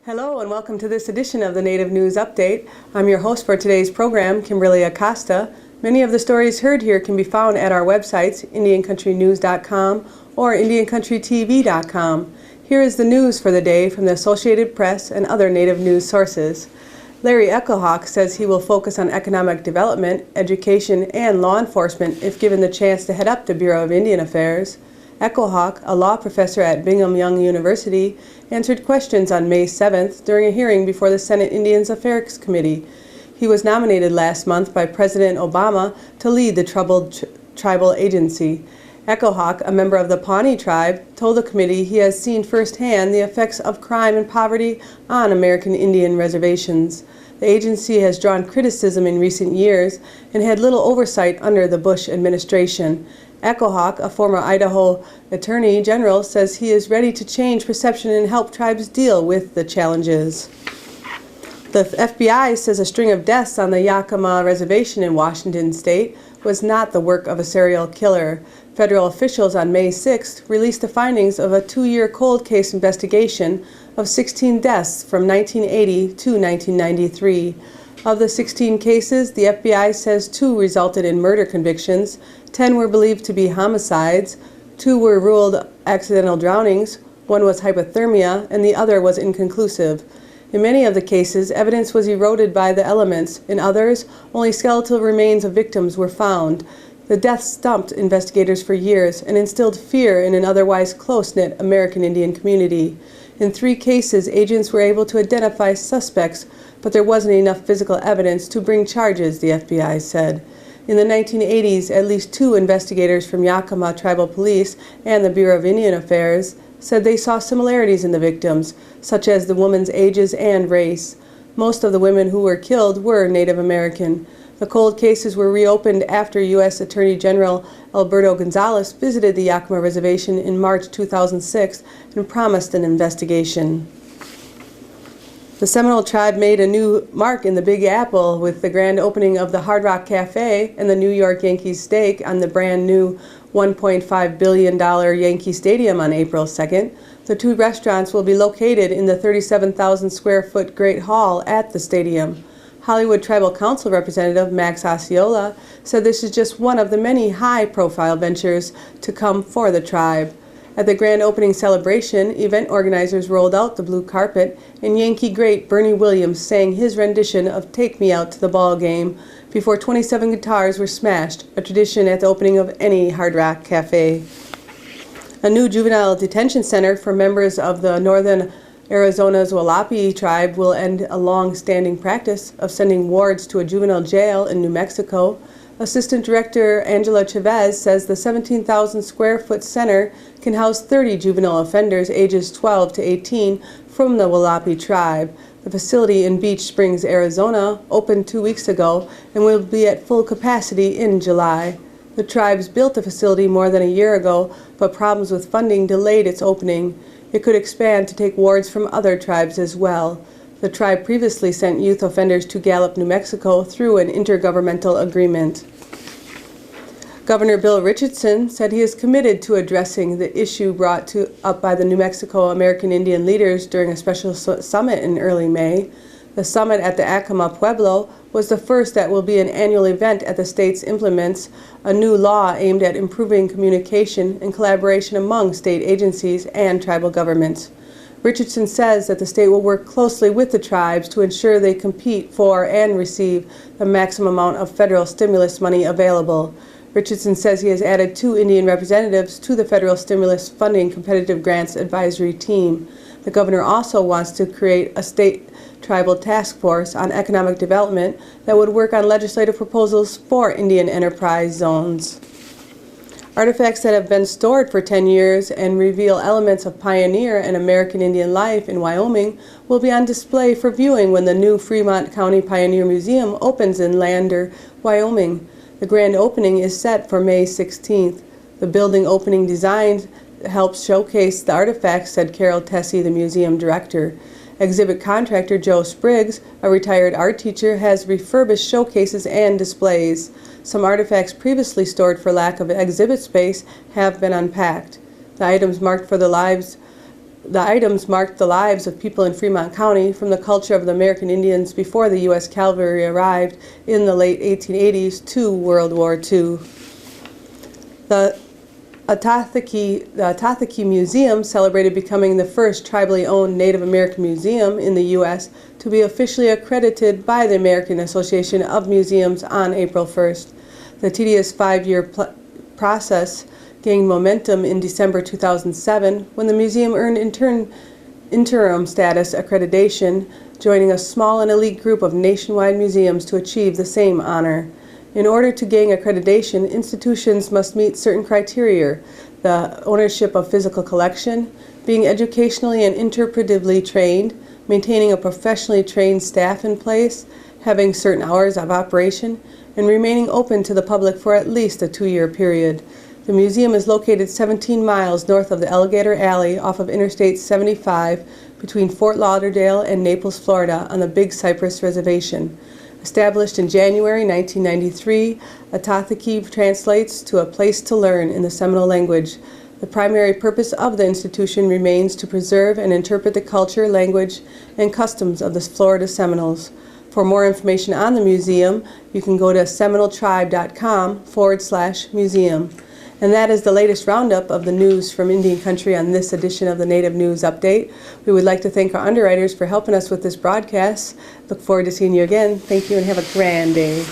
Hello and welcome to this edition of the Native News Update. I'm your host for today's program, Kimberlie Acosta. Many of the stories heard here can be found at our websites, IndianCountryNews.com or IndianCountryTV.com. Here is the news for the day from the Associated Press and other Native news sources. Larry Echohawk says he will focus on economic development, education, and law enforcement if given the chance to head up the Bureau of Indian Affairs. Echohawk, a law professor at Brigham Young University, answered questions on May 7th during a hearing before the Senate Indian Affairs Committee. He was nominated last month by President Obama to lead the troubled tribal agency. Echohawk, a member of the Pawnee tribe, told the committee he has seen firsthand the effects of crime and poverty on American Indian reservations. The agency has drawn criticism in recent years and had little oversight under the Bush administration. Echohawk, a former Idaho Attorney General, says he is ready to change perception and help tribes deal with the challenges. The FBI says a string of deaths on the Yakima Reservation in Washington state was not the work of a serial killer. Federal officials on May 6th released the findings of a 2-year cold case investigation of 16 deaths from 1980 to 1993. Of the 16 cases, the FBI says 2 resulted in murder convictions, 10 were believed to be homicides, 2 were ruled accidental drownings, 1 was hypothermia, and the other was inconclusive. In many of the cases, evidence was eroded by the elements. In others, only skeletal remains of victims were found. The deaths stumped investigators for years and instilled fear in an otherwise close-knit American Indian community. In 3 cases, agents were able to identify suspects, but there wasn't enough physical evidence to bring charges, the FBI said. In the 1980s, at least 2 investigators from Yakima Tribal Police and the Bureau of Indian Affairs said they saw similarities in the victims, such as the women's ages and race. Most of the women who were killed were Native American. The cold cases were reopened after U.S. Attorney General Alberto Gonzales visited the Yakima Reservation in March 2006 and promised an investigation. The Seminole tribe made a new mark in the Big Apple with the grand opening of the Hard Rock Cafe and the New York Yankees steak on the brand new $1.5 billion Yankee Stadium on April 2nd. The 2 restaurants will be located in the 37,000 square foot Great Hall at the stadium. Hollywood Tribal Council Representative Max Osceola said this is just one of the many high-profile ventures to come for the tribe. At the grand opening celebration, event organizers rolled out the blue carpet, and Yankee great Bernie Williams sang his rendition of "Take Me Out to the Ball Game" before 27 guitars were smashed, a tradition at the opening of any Hard Rock Cafe. A new juvenile detention center for members of the northern Arizona's Hualapai tribe will end a long-standing practice of sending wards to a juvenile jail in New Mexico. Assistant Director Angela Chavez says the 17,000 square foot center can house 30 juvenile offenders ages 12 to 18 from the Hualapai tribe. The facility in Beach Springs, Arizona, opened 2 weeks ago and will be at full capacity in July. The tribes built the facility more than a year ago, but problems with funding delayed its opening. It could expand to take wards from other tribes as well. The tribe previously sent youth offenders to Gallup, New Mexico through an intergovernmental agreement. Governor Bill Richardson said he is committed to addressing the issue brought up by the New Mexico American Indian leaders during a special summit in early May. The summit at the Acoma Pueblo was the first that will be an annual event at the state's implements a new law aimed at improving communication and collaboration among state agencies and tribal governments. Richardson says that the state will work closely with the tribes to ensure they compete for and receive the maximum amount of federal stimulus money available. Richardson says he has added 2 Indian representatives to the federal stimulus funding competitive grants advisory team. The governor also wants to create a state tribal task force on economic development that would work on legislative proposals for Indian enterprise zones. Artifacts that have been stored for 10 years and reveal elements of pioneer and American Indian life in Wyoming will be on display for viewing when the new Fremont County Pioneer Museum opens in Lander, Wyoming. The grand opening is set for May 16th. The building opening design helps showcase the artifacts, said Carol Tessie, the museum director. Exhibit contractor Joe Spriggs, a retired art teacher, has refurbished showcases and displays. Some artifacts previously stored for lack of exhibit space have been unpacked. The items marked for the lives The items marked the lives of people in Fremont County from the culture of the American Indians before the U.S. cavalry arrived in the late 1880s to World War II. The Ah-Tah-Thi-Ki Museum celebrated becoming the first tribally owned Native American museum in the U.S. to be officially accredited by the American Association of Museums on April 1st. The tedious 5-year process gained momentum in December 2007 when the museum earned interim status accreditation, joining a small and elite group of nationwide museums to achieve the same honor. In order to gain accreditation, institutions must meet certain criteria: the ownership of physical collection, being educationally and interpretively trained, maintaining a professionally trained staff in place, having certain hours of operation, and remaining open to the public for at least a 2-year period. The museum is located 17 miles north of the Alligator Alley off of Interstate 75 between Fort Lauderdale and Naples, Florida on the Big Cypress Reservation. Established in January 1993, Ah-Tah-Thi-Ki translates to a place to learn in the Seminole language. The primary purpose of the institution remains to preserve and interpret the culture, language, and customs of the Florida Seminoles. For more information on the museum, you can go to seminoletribe.com/museum. And that is the latest roundup of the news from Indian Country on this edition of the Native News Update. We would like to thank our underwriters for helping us with this broadcast. Look forward to seeing you again. Thank you and have a grand day.